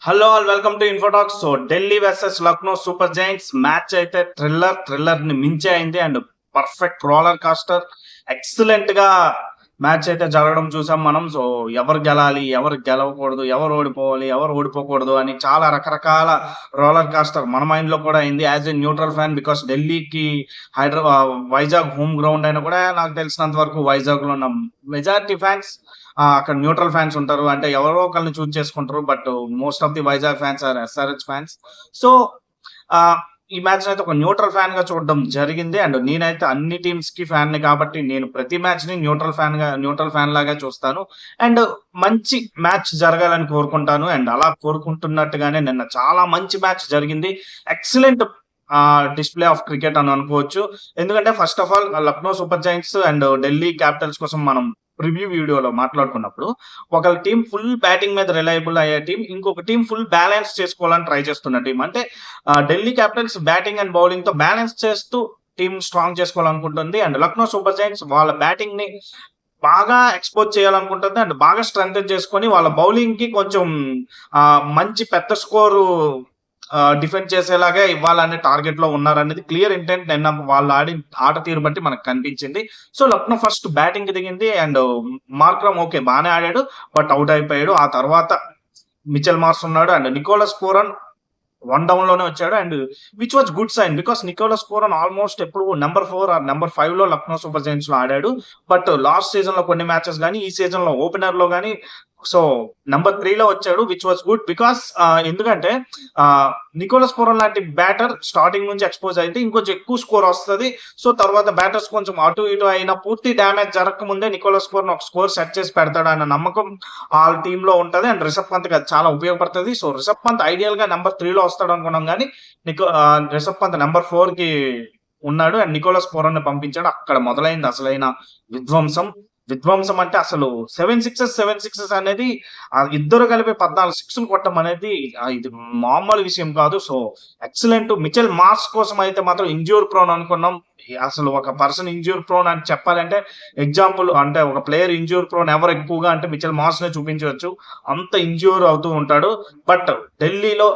Hello all welcome to ఇన్ఫోటాక్స్. So Delhi versus Lucknow super Giants match అయితే thriller ని మించి అయింది and perfect roller castor. Excellent గా మ్యాచ్ అయితే జరగడం చూసాం మనం. సో ఎవరు గెలాలి, ఎవరు గెలవకూడదు, ఎవరు ఓడిపోవాలి, ఎవరు ఓడిపోకూడదు అని చాలా రకరకాల రోలర్ కాస్టర్ మన మైండ్ లో కూడా అయింది. As a neutral fan, because ఢిల్లీకి వైజాగ్ హోమ్ గ్రౌండ్ అయినా కూడా నాకు తెలిసినంత వరకు వైజాగ్ లో ఉన్న మెజారిటీ ఫ్యాన్స్ అక్కడ న్యూట్రల్ ఫ్యాన్స్ ఉంటారు. అంటే ఎవరో ఒకరిని చూస్ చేసుకుంటారు. But most of the Vizag fans are SRH fans. So ఈ మ్యాచ్ అయితే ఒక న్యూట్రల్ ఫ్యాన్ గా చూడడం జరిగింది. అండ్ నేనైతే అన్ని టీమ్స్ కి ఫ్యాన్ ని కాబట్టి నేను ప్రతి మ్యాచ్ ని న్యూట్రల్ ఫ్యాన్ లాగా చూస్తాను. అండ్ మంచి మ్యాచ్ జరగాలని కోరుకుంటాను. అండ్ అలా కోరుకుంటున్నట్టుగానే నిన్న చాలా మంచి మ్యాచ్ జరిగింది. ఎక్సలెంట్ డిస్ప్లే ఆఫ్ క్రికెట్ అని అనుకోవచ్చు. ఎందుకంటే first of all Lucknow super giants and Delhi capitals కోసం మనం ప్రివ్యూ వీడియోలో మాట్లాడుకున్నప్పుడు ఒక టీం ఫుల్ బ్యాటింగ్ మీద రిలయబుల్ అయ్యే టీం, ఇంకొక టీం ఫుల్ బ్యాలెన్స్ చేసుకోవాలని ట్రై చేస్తున్న టీం. అంటే Delhi capitals batting and bowling తో బ్యాలెన్స్ చేస్తూ టీం స్ట్రాంగ్ చేసుకోవాలనుకుంటుంది. అండ్ లక్నో సూపర్ జైంట్స్ వాళ్ళ బ్యాటింగ్ ని బాగా ఎక్స్పోజ్ చేయాలనుకుంటుంది అండ్ బాగా స్ట్రెంగ్ చేసుకొని వాళ్ళ బౌలింగ్ కి కొంచెం మంచి పెద్ద స్కోరు డిఫెండ్ చేసేలాగా ఇవ్వాలనే టార్గెట్ లో ఉన్నారనేది క్లియర్ ఇంటెంట్ నిన్న వాళ్ళు ఆట తీరు బట్టి మనకు కనిపించింది. సో లక్నో ఫస్ట్ బ్యాటింగ్ కి దిగింది అండ్ మార్క్రమ్ ఓకే బాగానే ఆడాడు, బట్ అవుట్ అయిపోయాడు. ఆ తర్వాత మిచెల్ మార్స్ ఉన్నాడు and Nicholas Pooran one down లోనే వచ్చాడు. And which was good sign, because Nicholas Pooran almost ఎప్పుడు నెంబర్ 4 ఆర్ నెంబర్ 5 లో లక్నో సూపర్ జైంట్స్ లో ఆడాడు. బట్ లాస్ట్ సీజన్ లో కొన్ని మ్యాచెస్ కానీ ఈ సీజన్ లో ఓపెనర్ లో కానీ సో నెంబర్ 3 లో వచ్చాడు, విచ్ వాజ్ గుడ్. బికాస్ ఎందుకంటే నికోలస్ పూరన్ లాంటి బ్యాటర్ స్టార్టింగ్ నుంచి ఎక్స్పోజ్ అయితే ఇంకొంచెం ఎక్కువ స్కోర్ వస్తుంది. సో తర్వాత బ్యాటర్స్ కొంచెం అటు ఇటు అయినా పూర్తి డ్యామేజ్ జరగక ముందే నికోలస్ పూరన్ ఒక స్కోర్ సెట్ చేసి పెడతాడు అన్న నమ్మకం ఆ టీమ్ లో ఉంటది. అండ్ రిషబ్ పంత్ అది చాలా ఉపయోగపడుతుంది. సో రిషబ్ పంత్ ఐడియల్ గా నెంబర్ 3 లో వస్తాడు అనుకున్నాం, కానీ రిషబ్ పంత్ నెంబర్ 4 కి ఉన్నాడు అండ్ నికోలస్ పూరన్ ని పంపించాడు. అక్కడ మొదలైంది అసలైన విధ్వంసం. అంటే అసలు 7 సిక్సెస్ అనేది ఇద్దరు కలిపి 14 సిక్స్లు కొట్టడం అనేది ఇది మామూలు విషయం కాదు. So excellent. మిచెల్ మార్స్ కోసం అయితే మాత్రం ఇంజ్యూర్ ప్రోన్ అనుకున్నాం. అసలు ఒక పర్సన్ ఇంజ్యూర్ ప్రోన్ అని చెప్పాలంటే ఎగ్జాంపుల్, అంటే ఒక ప్లేయర్ ఇంజ్యూర్ ప్రోన్ ఎవరు ఎక్కువగా అంటే మిచెల్ మార్స్ నే చూపించవచ్చు. అంత ఇంజ్యూర్ అవుతూ ఉంటాడు. బట్ ఢిల్లీలో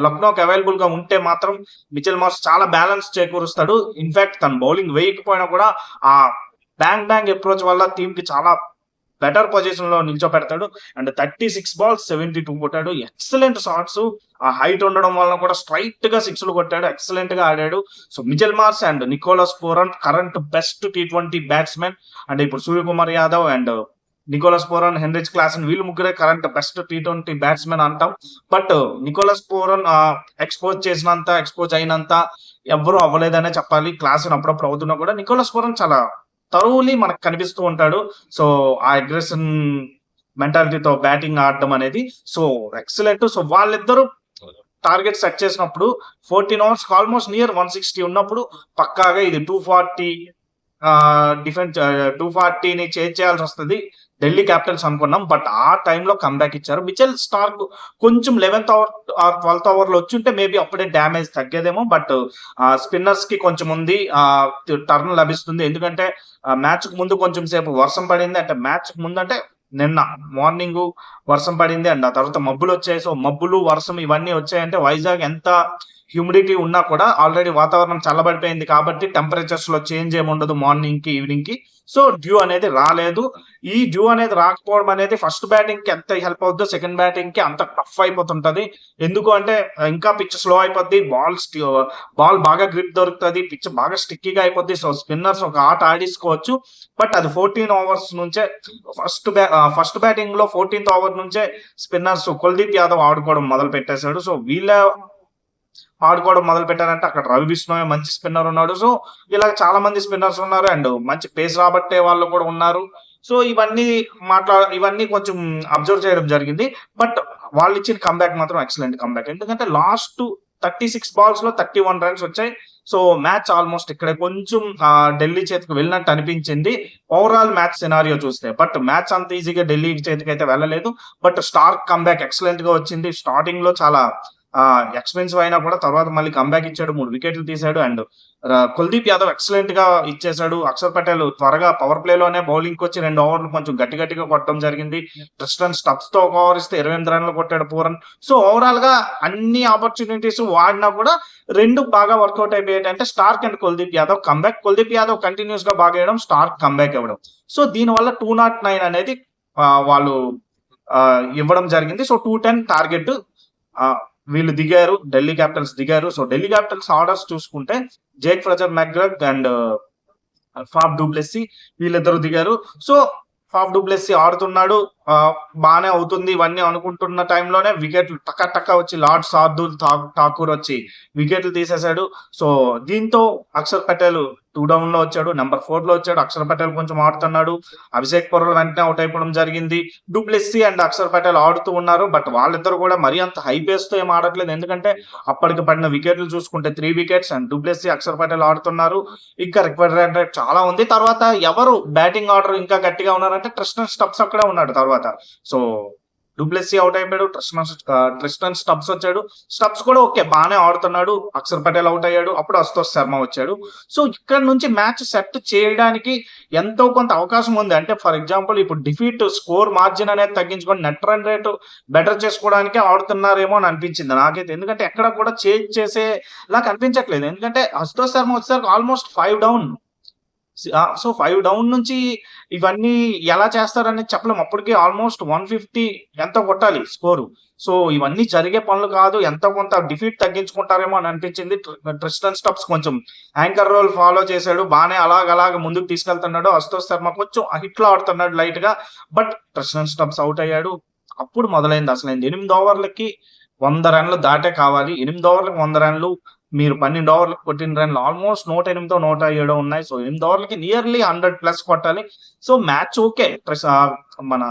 లక్నోకి అవైలబుల్ గా ఉంటే మాత్రం మిచెల్ మార్స్ చాలా బ్యాలెన్స్ చేకూరుస్తాడు. ఇన్ఫాక్ట్ తన బౌలింగ్ వేయకపోయినా కూడా ఆ బ్యాంగ్ అప్రోచ్ వల్ల టీమ్ కి చాలా బెటర్ పొజిషన్ లో నిల్చోపెడతాడు. అండ్ 36 balls 72 కొట్టాడు. Excellent shots. ఆ హైట్ ఉండడం వల్ల కూడా స్ట్రైట్ గా 6లు కొట్టాడు. ఎక్సలెంట్ గా ఆడాడు. So Mitchell Marsh and Nicholas Pooran current best T20 batsmen. అంటే ఇప్పుడు Suryakumar Yadav and Nicholas Pooran, Heinrich Klaasen వీళ్ళు ముగ్గురే కరెంట్ బెస్ట్ T20 బ్యాట్స్మెన్ అంటాం. బట్ నికోలస్ పూరన్ ఎక్స్పోజ్ అయినంత ఎవరు అవ్వలేదనే చెప్పాలి. క్లాసన్ అప్పుడప్పుడు అవుతున్నా కూడా నికోలస్ పూరన్ చాలా తరువులి మనకు కనిపిస్తూ ఉంటాడు. సో ఆ అగ్రెషన్ మెంటాలిటీతో బ్యాటింగ్ ఆడడం అనేది సో ఎక్సలెంట్. సో వాళ్ళిద్దరూ టార్గెట్ సెట్ చేసినప్పుడు 14 overs ఆల్మోస్ట్ నియర్ 160 ఉన్నప్పుడు పక్కాగా ఇది 240 డిఫెన్స్ 240ని చేంజ్ చేయాల్సి వస్తుంది ఢిల్లీ క్యాపిటల్స్ అనుకున్నాం. బట్ ఆ టైంలో కమ్బ్యాక్ ఇచ్చారు. మిచెల్ స్టార్క్ కొంచెం 11th over are 12th over లో వచ్చుంటే మేబీ అప్పుడే డ్యామేజ్ తగ్గేదేమో. బట్ స్పిన్నర్స్ కి కొంచెం ఉంది టర్న్ లభిస్తుంది. ఎందుకంటే మ్యాచ్ కు ముందు కొంచెం సేపు వర్షం పడింది. అంటే మ్యాచ్ కు ముందు అంటే నిన్న మార్నింగ్ వర్షం పడింది అండ్ ఆ తర్వాత మబ్బులు వచ్చాయి. సో మబ్బులు వర్షం ఇవన్నీ వచ్చాయంటే వైజాగ్ ఎంత హ్యూమిడిటీ ఉన్నా కూడా ఆల్రెడీ వాతావరణం చల్లబడిపోయింది కాబట్టి టెంపరేచర్స్ లో చేంజ్ ఏమి ఉండదు మార్నింగ్ కి ఈవినింగ్ కి. సో డ్యూ అనేది రాలేదు. ఈ డ్యూ అనేది రాకపోవడం అనేది ఫస్ట్ బ్యాటింగ్ కి ఎంత హెల్ప్ అవుతుందో సెకండ్ బ్యాటింగ్ కి అంత టఫ్ అయిపోతుంటది. ఎందుకు అంటే ఇంకా పిచ్ స్లో అయిపోద్ది, బాల్ బాగా గ్రిప్ దొరుకుతుంది, పిచ్ బాగా స్టిక్కీగా అయిపోద్ది. సో స్పిన్నర్స్ ఒక ఆట ఆడించుకోవచ్చు. బట్ అది 14 overs నుంచే ఫస్ట్ బ్యాటింగ్ లో 14th over నుంచే స్పిన్నర్స్ కుల్దీప్ యాదవ్ ఆడుకోవడం మొదలు పెట్టేశాడు. సో వీళ్ళ ఆడుకోవడం మొదలు పెట్టారంటే అక్కడ రవి బిష్ణోయ్ మంచి స్పిన్నర్ ఉన్నాడు. సో ఇలా చాలా మంది స్పిన్నర్స్ ఉన్నారు అండ్ మంచి పేస్ రాబట్టే వాళ్ళు కూడా ఉన్నారు. సో ఇవన్నీ కొంచెం అబ్జర్వ్ చేయడం జరిగింది. బట్ వాళ్ళు ఇచ్చిన కంబ్యాక్ మాత్రం ఎక్సలెంట్ కంబ్యాక్. ఎందుకంటే లాస్ట్ 36 balls లో 31 runs వచ్చాయి. సో మ్యాచ్ ఆల్మోస్ట్ ఇక్కడ కొంచెం ఢిల్లీ చేతికి వెళ్ళినట్టు అనిపించింది ఓవరాల్ మ్యాచ్ సినారియో చూస్తే. బట్ మ్యాచ్ అంత ఈజీగా ఢిల్లీ చేతికి అయితే వెళ్ళలేదు. బట్ స్టార్క్ కంబ్యాక్ ఎక్సలెంట్ గా వచ్చింది. స్టార్టింగ్ లో చాలా ఎక్స్‌పెన్సివ్ అయినా కూడా తర్వాత మళ్ళీ కమ్‌బ్యాక్ ఇచ్చాడు. 3 వికెట్లు తీశాడు. అండ్ కుల్దీప్ యాదవ్ ఎక్సలెంట్‌గా ఇచ్చేసాడు. అక్షర్ పటేల్ త్వరగా పవర్ ప్లేలోనే బౌలింగ్‌కొచ్చి 2 ఓవర్లు కొంచెం గట్టిగా కొట్టడం జరిగింది. ట్రిస్టన్ స్టబ్స్‌తో ఒక ఓవర్ ఇస్తే 28 రన్‌లు కొట్టాడు పూరన్. సో ఓవరాల్‌గా అన్ని ఆపర్చునిటీస్ వాడినా కూడా 2 బాగా వర్కౌట్ అయిపోయాయి. అంటే Starc and Kuldeep Yadav comeback. Kuldeep Yadav కంటిన్యూస్‌గా బాగా వేయడం, స్టార్క్ కమ్‌బ్యాక్ ఇవ్వడం. సో దీనివల్ల 209 అనేది వాళ్ళు ఇవ్వడం జరిగింది. సో 210 టార్గెట్ వీళ్ళు దిగారు. ఢిల్లీ క్యాపిటల్స్ దిగారు. సో ఢిల్లీ క్యాపిటల్స్ ఆర్డర్స్ చూసుకుంటే Jake Fraser McGurk and Faf du Plessis వీళ్ళిద్దరు దిగారు. సో ఫాఫ్ డు ప్లెస్సీ ఆడుతున్నాడు, బానే అవుతుంది ఇవన్నీ అనుకుంటున్న టైంలోనే వికెట్లు టక్క వచ్చి లార్డ్ శార్దూల్ ఠాకూర్ వచ్చి వికెట్లు తీసేశాడు. సో దీంతో అక్షర్ పటేల్ 2 డౌన్ లో వచ్చాడు, నెంబర్ 4 లో వచ్చాడు. అక్షర్ పటేల్ కొంచెం ఆడుతున్నాడు. అభిషేక్ పొర్రల్ వెంటనే అవుట్ అయిపోవడం జరిగింది. డుప్లెస్సీ అండ్ అక్షర్ పటేల్ ఆడుతూ ఉన్నారు. బట్ వాళ్ళిద్దరు కూడా మరీ అంత హై పేస్ తో ఏం ఆడట్లేదు. ఎందుకంటే అప్పటికి పడిన వికెట్లు చూసుకుంటే 3 వికెట్స్ అండ్ డుప్లెస్సీ అక్షర్ పటేల్ ఆడుతున్నారు. ఇంకా రిక్వైర్డ్ రేట్ చాలా ఉంది. తర్వాత ఎవరు బ్యాటింగ్ ఆర్డర్ ఇంకా గట్టిగా ఉన్నారంటే ట్రిస్టన్ స్టబ్స్ అక్కడే ఉన్నాడు తర్వాత. సో డుప్లెస్సీ అవుట్ అయిపోయాడు. ట్రిస్టన్ స్టబ్స్ వచ్చాడు. స్టబ్స్ కూడా ఓకే బానే ఆడుతున్నాడు. అక్షర్ పటేల్ అవుట్ అయ్యాడు. అప్పుడు అశుతోష్ శర్మ వచ్చాడు. సో ఇక్కడ నుంచి మ్యాచ్ సెట్ చేయడానికి ఎంతో కొంత అవకాశం ఉంది. అంటే ఫర్ ఎగ్జాంపుల్ ఇప్పుడు డిఫీట్ స్కోర్ మార్జిన్ అనేది తగ్గించుకొని నెట్ రన్ రేటు బెటర్ చేసుకోవడానికి ఆడుతున్నారేమో అని అనిపించింది నాకైతే. ఎందుకంటే ఎక్కడ కూడా చేంజ్ చేసేలా కనిపించట్లేదు. ఎందుకంటే అశుతోష్ శర్మ వచ్చేసరికి ఆల్మోస్ట్ 5 డౌన్. సో 5 డౌన్ నుంచి ఇవన్నీ ఎలా చేస్తారనేది చెప్పలేము. అప్పటికే ఆల్మోస్ట్ 150 ఎంతో కొట్టాలి స్కోరు. సో ఇవన్నీ జరిగే పనులు కాదు. ఎంతో కొంత డిఫీట్ తగ్గించుకుంటారేమో అని అనిపించింది. ట్రిస్టన్ స్టబ్స్ కొంచెం యాంకర్ రోల్ ఫాలో చేశాడు. బానే అలాగ ముందుకు తీసుకెళ్తున్నాడు. అశుతోష్ శర్మ కొంచెం హిట్లో ఆడుతున్నాడు లైట్ గా. బట్ ట్రిస్టన్ స్టబ్స్ అవుట్ అయ్యాడు. అప్పుడు మొదలైంది అసలైంది. 8 ఓవర్లకి 100 రన్లు దాటే కావాలి. 8 ఓవర్లకు 100 రన్లు, మీరు 12 ఓవర్లకు కొట్టిన రన్లు ఆల్మోస్ట్ 108 107 ఉన్నాయి. సో 8 ఓవర్లకి నియర్లీ 100+ కొట్టాలి. So match okay. మన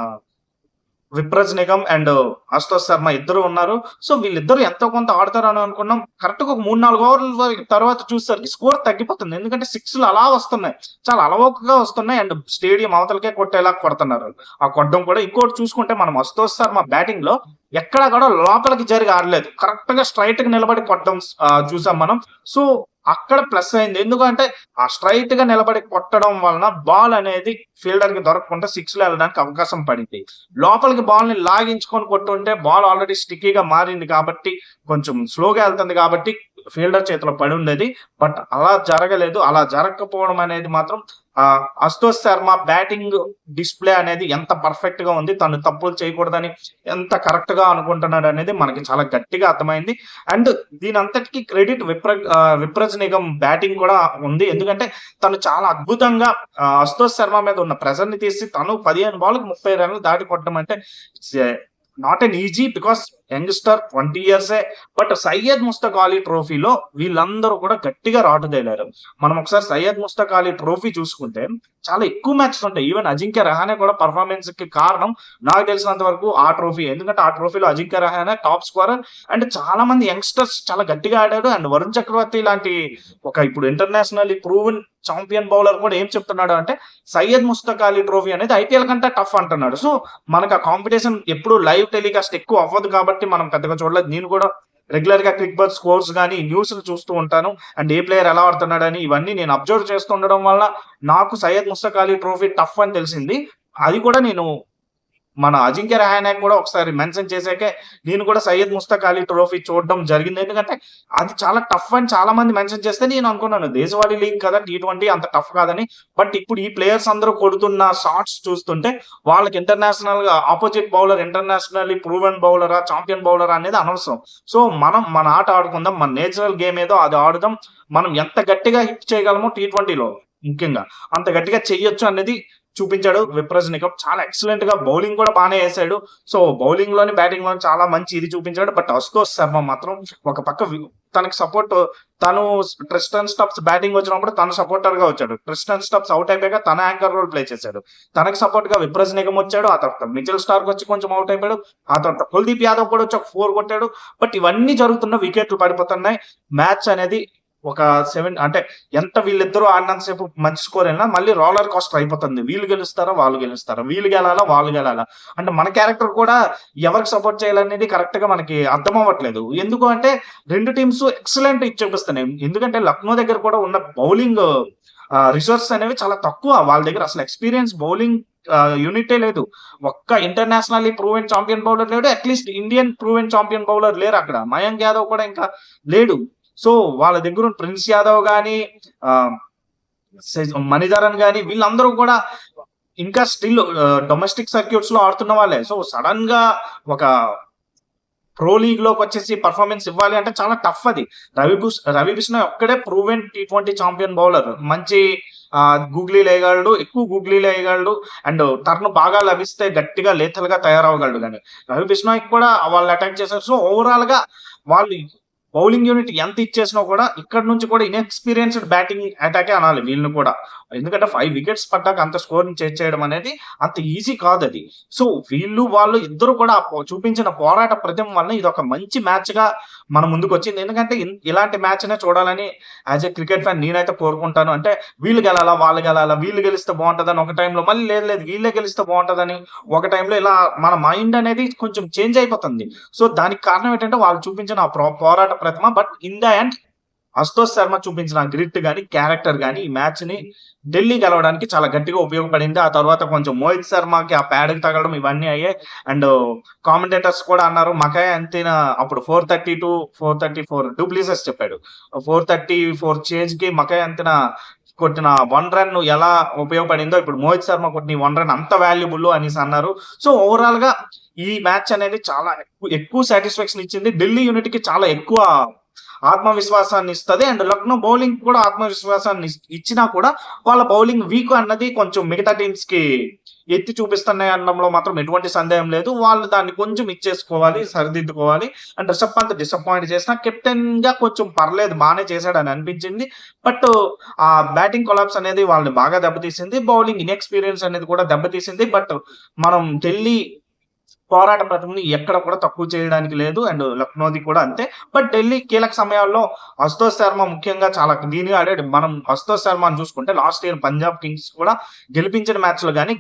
విప్రజ్ నిగమ్ అండ్ అశుతోష్ శర్మ ఇద్దరు ఉన్నారు. సో వీళ్ళిద్దరు ఎంతో కొంత ఆడతారని అనుకున్నాం. కరెక్ట్ గా ఒక 3-4 ఓవర్ల తర్వాత చూసేసరికి స్కోర్ తగ్గిపోతుంది. ఎందుకంటే 6లు అలా వస్తున్నాయి, చాలా అలవోకగా వస్తున్నాయి. అండ్ స్టేడియం అవతలకే కొట్టేలా కొడుతున్నారు. ఆ కొట్టడం కూడా ఇంకోటి చూసుకుంటే మనం అశుతోష్ శర్మ బ్యాటింగ్ లో ఎక్కడా కూడా లోపలికి జరిగి ఆడలేదు. కరెక్ట్ గా స్ట్రైట్ గా నిలబడి కొట్టడం చూసాం మనం. సో అక్కడ ప్లస్ అయింది. ఎందుకంటే ఆ స్ట్రైట్ గా నిలబడి కొట్టడం వలన బాల్ అనేది ఫీల్డర్ కి దొరకకుండా 6లో వెళ్ళడానికి అవకాశం పడింది. లోపలికి బాల్ ని లాగించుకొని కొట్టుంటే బాల్ ఆల్రెడీ స్టిక్కీగా మారింది కాబట్టి, కొంచెం స్లోగా వెళ్తుంది కాబట్టి ఫీల్డర్ చేతిలో పడి ఉండేది. బట్ అలా జరగలేదు. అలా జరగకపోవడం అనేది మాత్రం అశుతోష్ శర్మ బ్యాటింగ్ డిస్ప్లే అనేది ఎంత పర్ఫెక్ట్ గా ఉంది, తను తప్పులు చేయకూడదని ఎంత కరెక్ట్ గా అనుకుంటున్నాడు అనేది మనకి చాలా గట్టిగా అర్థమైంది. అండ్ దీని అంతటికి క్రెడిట్ విప్రజ్ నిగమ్ బ్యాటింగ్ కూడా ఉంది. ఎందుకంటే తను చాలా అద్భుతంగా అశుతోష్ శర్మ మీద ఉన్న ప్రెషర్ ని తీసి తను 15 బాల్కి 30 రన్లు దాటి కొట్టడం అంటే not an easy, because youngster 20 ఇయర్సే. బట్ సయ్యద్ ముస్తక్ అలీ ట్రోఫీలో వీళ్ళందరూ కూడా గట్టిగా రాటుదేలారు. మనం ఒకసారి సయ్యద్ ముస్తక్ అలీ ట్రోఫీ చూసుకుంటే చాలా ఎక్కువ మ్యాచెస్ ఉంటాయి. ఈవెన్ అజింక్య రహానే కూడా పర్ఫార్మెన్స్ కి కారణం నాకు తెలిసినంత వరకు ఆ ట్రోఫీ. ఎందుకంటే ఆ ట్రోఫీలో Ajinkya Rahane top scorer and చాలా మంది యంగ్స్టర్స్ చాలా గట్టిగా ఆడారు. అండ్ వరుణ్ చక్రవర్తి లాంటి ఒక ఇప్పుడు ఇంటర్నేషనల్ ప్రూవెన్ ఛాంపియన్ బౌలర్ కూడా ఏం చెప్తున్నాడు అంటే సయ్యద్ ముస్తక్ అలీ ట్రోఫీ అనేది ఐపీఎల్ కంటే టఫ్ అంటున్నాడు. సో మనకు ఆ కాంపిటీషన్ ఎప్పుడు లైవ్ టెలికాస్ట్ ఎక్కువ అవ్వదు కాబట్టి మనం పెద్దగా చూడలేదు. నేను కూడా రెగ్యులర్ గా క్రిక్ బజ్ స్కోర్స్ కానీ న్యూస్ చూస్తూ ఉంటాను. అండ్ ఏ ప్లేయర్ ఎలా ఆడుతున్నాడని ఇవన్నీ నేను అబ్జర్వ్ చేస్తుండడం వల్ల నాకు సయ్యద్ ముస్తక్ అలీ ట్రోఫీ టఫ్ అని తెలిసింది. అది కూడా నేను మన అజింక్య రహానే కూడా ఒకసారి మెన్షన్ చేసాకే నేను కూడా సయ్యద్ ముస్తక్ అలీ ట్రోఫీ చూడడం జరిగింది. ఎందుకంటే అది చాలా టఫ్ అని చాలా మంది మెన్షన్ చేస్తే నేను అనుకున్నాను దేశవాళీ లీగ్ కదా, T20 అంత టఫ్ కాదని. బట్ ఇప్పుడు ఈ ప్లేయర్స్ అందరూ కొడుతున్న షాట్స్ చూస్తుంటే వాళ్ళకి ఇంటర్నేషనల్ గా ఆపోజిట్ బౌలర్ ఇంటర్నేషనల్లీ ప్రూవెన్ బౌలరా ఛాంపియన్ బౌలర్ అనేది అనవసరం. సో మనం మన ఆట ఆడుకుందాం, మన నేచురల్ గేమ్ ఏదో అది ఆడుదాం. మనం ఎంత గట్టిగా హిట్ చేయగలమో T20లో ముఖ్యంగా అంత గట్టిగా చెయ్యొచ్చు అనేది చూపించాడు విప్రజ్ నిగమ్. చాలా ఎక్సలెంట్ గా బౌలింగ్ కూడా బాగానే వేసాడు. సో బౌలింగ్ లోని బ్యాటింగ్ లోని చాలా మంచి ఇది చూపించాడు. బట్ అశుతోష్ శర్మ మాత్రం ఒక పక్క తనకి సపోర్ట్, తను ట్రిస్టన్ స్టబ్స్ బ్యాటింగ్ వచ్చినప్పుడు తను సపోర్టర్ గా వచ్చాడు. ట్రిస్టన్ స్టబ్స్ అవుట్ అయిపోయాక తన యాంకర్ రోల్ ప్లే చేశాడు. తనకి సపోర్ట్ గా విప్రజ్ నిగమ్ వచ్చాడు. ఆ తర్వాత మిచెల్ స్టార్క్ వచ్చి కొంచెం అవుట్ అయిపోయాడు. ఆ తర్వాత కుల్దీప్ యాదవ్ కూడా వచ్చి ఒక 4 కొట్టాడు. బట్ ఇవన్నీ జరుగుతున్న వికెట్లు పడిపోతున్నాయి. మ్యాచ్ అనేది ఒక 7 అంటే ఎంత వీళ్ళిద్దరూ ఆడినంత సేపు మంచి స్కోర్ అయినా మళ్ళీ రోలర్ కోస్టర్ అయిపోతుంది. వీళ్ళు గెలుస్తారా? వాళ్ళు గెలుస్తారా? వీళ్ళు గెలాలా? వాళ్ళు గెలాలా? అంటే మన క్యారెక్టర్ కూడా ఎవరికి సపోర్ట్ చేయాలనేది కరెక్ట్‌గా మనకి అర్థం అవ్వట్లేదు. ఎందుకు అంటే 2 టీమ్స్ ఎక్సలెంట్ ఇది చూపిస్తున్నాయి. ఎందుకంటే లక్నో దగ్గర కూడా ఉన్న బౌలింగ్ రిసోర్సెస్ అనేవి చాలా తక్కువ. వాళ్ళ దగ్గర అసలు ఎక్స్‌పీరియన్స్ బౌలింగ్ యూనిటే లేదు. ఒక్క ఇంటర్నేషనల్లీ ప్రూవెన్ చాంపియన్ బౌలర్ లేడు. At least Indian proven champion bowler లేరక్కడ. మయాంక్ యాదవ్ కూడా ఇంకా లేడు. సో వాళ్ళ దగ్గర ప్రిన్స్ యాదవ్ గాని, ఆహ్, మణిధరన్ గాని వీళ్ళందరూ కూడా ఇంకా స్టిల్ డొమెస్టిక్ సర్క్యూట్స్ లో ఆడుతున్న వాళ్ళే. సో సడన్ గా ఒక ప్రో లీగ్ లోకి వచ్చేసి పర్ఫార్మెన్స్ ఇవ్వాలి అంటే చాలా టఫ్ అది. రవి బిష్ణోయ్ ఒక్కడే ప్రూవెన్ T20 చాంపియన్ బౌలర్. మంచి గూగ్లీలు వేయగలడు, ఎక్కువ గూగ్లీలు వేయగలడు అండ్ టర్న్ బాగా లభిస్తే గట్టిగా లేతల్ గా తయారవ్వగలడు. కానీ రవి బిష్ణోయ్ కూడా వాళ్ళు అటాక్ చేశారు. సో ఓవరాల్ గా వాళ్ళు బౌలింగ్ యూనిట్ ఎంత ఇచ్చేసినా కూడా ఇక్కడ నుంచి కూడా ఇన్ఎక్స్పీరియన్స్డ్ బ్యాటింగ్ అటాకే అనాలి వీళ్ళని కూడా. ఎందుకంటే 5 వికెట్స్ పడ్డాక అంత స్కోర్ చేయడం అనేది అంత ఈజీ కాదు అది. సో వాళ్ళు ఇద్దరు కూడా చూపించిన పోరాట ప్రతిమ వల్ల ఇది ఒక మంచి మ్యాచ్ గా మన ముందుకు వచ్చింది. ఎందుకంటే ఇలాంటి మ్యాచ్ నే చూడాలని యాజ్ ఎ క్రికెట్ ఫ్యాన్ నేనైతే కోరుకుంటాను. అంటే వీళ్ళు గెలాలా, వాళ్ళు గెలాలా, వీళ్ళు గెలిస్తే బాగుంటదని ఒక టైంలో, మళ్ళీ లేదు వీళ్ళే గెలిస్తే బాగుంటదని ఒక టైంలో, ఇలా మన మైండ్ అనేది కొంచెం చేంజ్ అయిపోతుంది. సో దానికి కారణం ఏంటంటే వాళ్ళు చూపించిన ఆ పోరాట ప్రతిమ. But in the end Ashutosh Sharma చూపించిన గ్రిట్ గాని, క్యారెక్టర్ గాని ఈ మ్యాచ్ ని ఢిల్లీ గెలవడానికి చాలా గట్టిగా ఉపయోగపడింది. ఆ తర్వాత కొంచెం మోహిత్ శర్మకి ఆ ప్యాడ్ కి తగలడం ఇవన్నీ అయ్యాయి. అండ్ కామెంటేటర్స్ కూడా అన్నారు మకాయ్ అంతేనా అప్పుడు 430 to 434 డూప్లిసెస్ చెప్పాడు. 434 చేంజ్ కి మకాయ్ అంతేనా కొట్టిన 1 రన్ ఎలా ఉపయోగపడిందో ఇప్పుడు మోహిత్ శర్మ కొట్టిన 1 రన్ అంత వాల్యుబుల్ అనేసి అన్నారు. సో ఓవరాల్ గా ఈ మ్యాచ్ అనేది చాలా ఎక్కువ సాటిస్ఫాక్షన్ ఇచ్చింది. ఢిల్లీ యూనిట్ కి చాలా ఎక్కువ ఆత్మవిశ్వాసాన్ని ఇస్తది. అండ్ లక్నో బౌలింగ్ కూడా ఆత్మవిశ్వాసాన్ని ఇచ్చినా కూడా వాళ్ళ బౌలింగ్ వీక్ అన్నది కొంచెం మిగతా టీమ్స్ కి ఎత్తి చూపిస్తున్నాయి అనడంలో మాత్రం ఎటువంటి సందేహం లేదు. వాళ్ళు దాన్ని కొంచెం ఇచ్చేసుకోవాలి, సరిదిద్దుకోవాలి. అండ్ రిషబ్ పంత్ డిసప్పాయింట్ చేసిన కెప్టెన్ గా కొంచెం పర్లేదు బాగానే చేశాడని అనిపించింది. బట్ ఆ బ్యాటింగ్ కొలాప్స్ అనేది వాళ్ళని బాగా దెబ్బతీసింది. బౌలింగ్ ఇన్ఎక్స్పీరియన్స్ అనేది కూడా దెబ్బతీసింది. బట్ మనం ఢిల్లీ పోరాట ప్రతిమని ఎక్కడ కూడా తక్కువ చేయడానికి లేదు. అండ్ లక్నోది కూడా అంతే. బట్ ఢిల్లీ కీలక సమయాల్లో అశుతోష్ శర్మ ముఖ్యంగా చాలా దీనిగా ఆడాడు. మనం అశుతోష్ శర్మని చూసుకుంటే లాస్ట్ ఇయర్ పంజాబ్ కింగ్స్ కూడా గెలిపించిన మ్యాచ్‌లో గాని,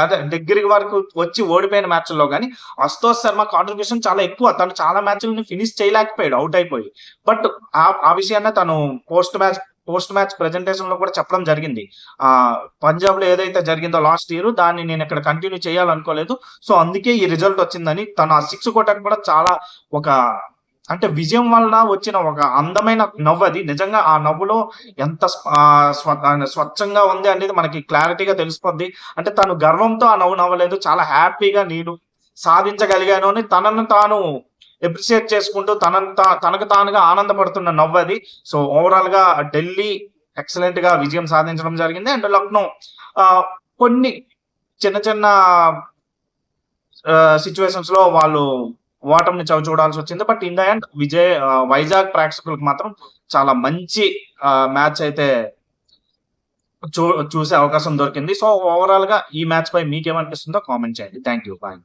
అదే దగ్గరికి వరకు వచ్చి ఓడిపోయిన మ్యాచ్‌ల్లో గాని అశుతోష్ శర్మ కాంట్రిబ్యూషన్ చాలా ఎక్కువ. తను చాలా మ్యాచ్‌లని ఫినిష్ చేయలేకపోయాడు ఔట్ అయిపోయి. బట్ ఆ విషయాన్ని తను పోస్ట్ మ్యాచ్ ప్రెజెంటేషన్ లో కూడా చెప్పడం జరిగింది. పంజాబ్ లో ఏదైతే జరిగిందో లాస్ట్ ఇయర్ దాన్ని నేను ఇక్కడ కంటిన్యూ చేయాలనుకోలేదు. సో అందుకే ఈ రిజల్ట్ వచ్చిందని తను ఆ 6 కొట్టడం కూడా చాలా ఒక అంటే విజయం వల్ల వచ్చిన ఒక అందమైన నవ్వు అది. నిజంగా ఆ నవ్వులో ఎంత స్వచ్ఛంగా ఉంది అనేది మనకి క్లారిటీగా తెలిసిపోద్ది. అంటే తను గర్వంతో ఆ నవ్వు నవ్వలేదు. చాలా హ్యాపీగా నేను సాధించగలిగాను అని తనను తాను అప్రిషియేట్ చేసుకుంటూ తనకు తానుగా ఆనందపడుతున్న నవ్వు అది. సో ఓవరాల్ గా ఢిల్లీ ఎక్సలెంట్ గా విజయం సాధించడం జరిగింది. అండ్ లక్నో కొన్ని చిన్న చిన్న సిచ్యువేషన్స్ లో వాళ్ళు ఓటమిని చవి చూడాల్సి వచ్చింది. But in the end Vizag ప్రేక్షకులకు మాత్రం చాలా మంచి మ్యాచ్ అయితే చూసే అవకాశం దొరికింది. సో ఓవరాల్ గా ఈ మ్యాచ్ పై మీకేమనిపిస్తుందో కామెంట్ చేయండి. Thank you. బాయ్.